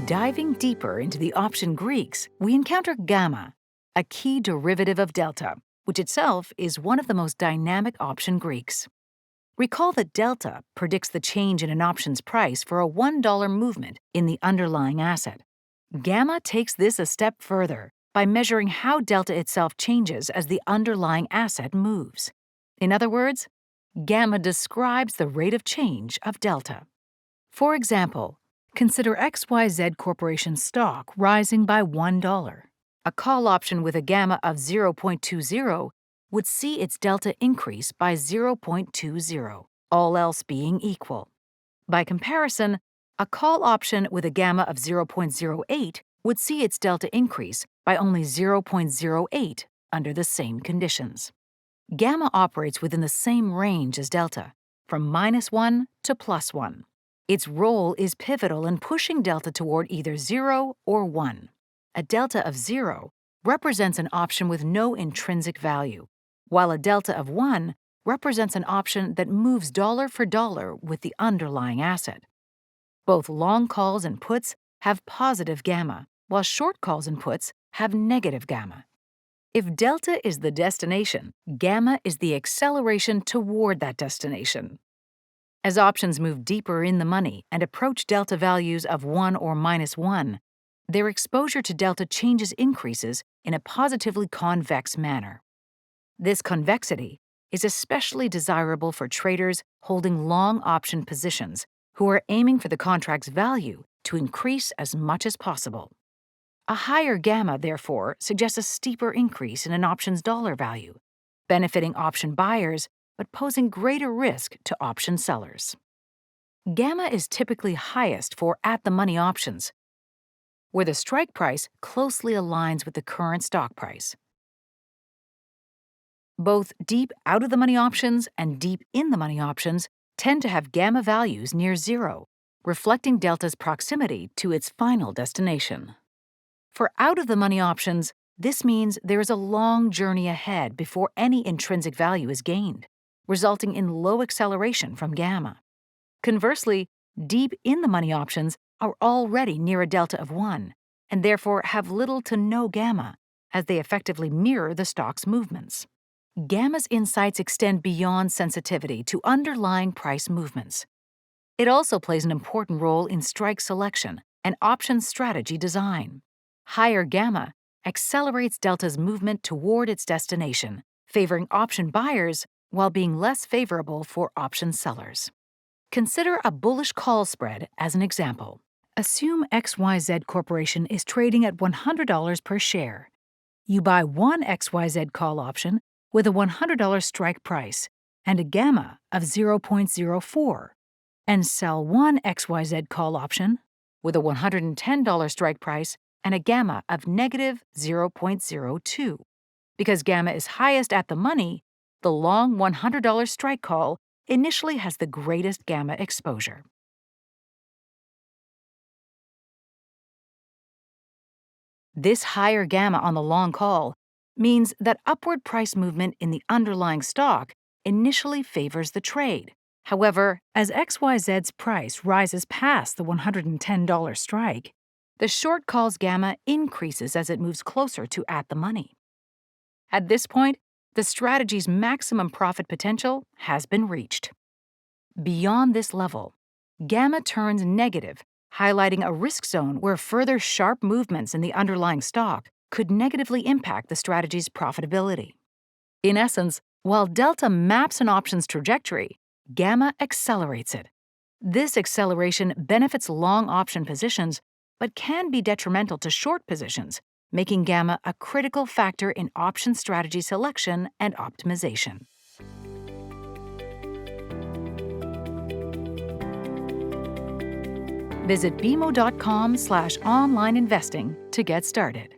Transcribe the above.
Diving deeper into the option Greeks, we encounter gamma, a key derivative of delta, which itself is one of the most dynamic option Greeks. Recall that delta predicts the change in an option's price for a $1 movement in the underlying asset. Gamma takes this a step further by measuring how delta itself changes as the underlying asset moves. In other words, gamma describes the rate of change of delta. For example, consider XYZ Corporation stock rising by $1. A call option with a gamma of 0.20 would see its delta increase by 0.20, all else being equal. By comparison, a call option with a gamma of 0.08 would see its delta increase by only 0.08 under the same conditions. Gamma operates within the same range as delta, from -1 to +1. Its role is pivotal in pushing delta toward either 0 or 1. A delta of 0 represents an option with no intrinsic value, while a delta of 1 represents an option that moves dollar for dollar with the underlying asset. Both long calls and puts have positive gamma, while short calls and puts have negative gamma. If delta is the destination, gamma is the acceleration toward that destination. As options move deeper in the money and approach delta values of 1 or -1, their exposure to delta changes increases in a positively convex manner. This convexity is especially desirable for traders holding long option positions who are aiming for the contract's value to increase as much as possible. A higher gamma, therefore, suggests a steeper increase in an option's dollar value, benefiting option buyers but posing greater risk to option sellers. Gamma is typically highest for at-the-money options, where the strike price closely aligns with the current stock price. Both deep out-of-the-money options and deep in-the-money options tend to have gamma values near 0, reflecting delta's proximity to its final destination. For out-of-the-money options, this means there is a long journey ahead before any intrinsic value is gained, resulting in low acceleration from gamma. Conversely, deep in-the-money options are already near a delta of 1, and therefore have little to no gamma, as they effectively mirror the stock's movements. Gamma's insights extend beyond sensitivity to underlying price movements. It also plays an important role in strike selection and option strategy design. Higher gamma accelerates delta's movement toward its destination, favoring option buyers while being less favorable for option sellers. Consider a bullish call spread as an example. Assume XYZ Corporation is trading at $100 per share. You buy one XYZ call option with a $100 strike price and a gamma of 0.04, and sell one XYZ call option with a $110 strike price and a gamma of negative 0.02. Because gamma is highest at the money, the long $100 strike call initially has the greatest gamma exposure. This higher gamma on the long call means that upward price movement in the underlying stock initially favors the trade. However, as XYZ's price rises past the $110 strike, the short call's gamma increases as it moves closer to at the money. At this point, the strategy's maximum profit potential has been reached. Beyond this level, gamma turns negative, highlighting a risk zone where further sharp movements in the underlying stock could negatively impact the strategy's profitability. In essence, while delta maps an option's trajectory, gamma accelerates it. This acceleration benefits long option positions, but can be detrimental to short positions, making gamma a critical factor in option strategy selection and optimization. Visit bmo.com/online investing to get started.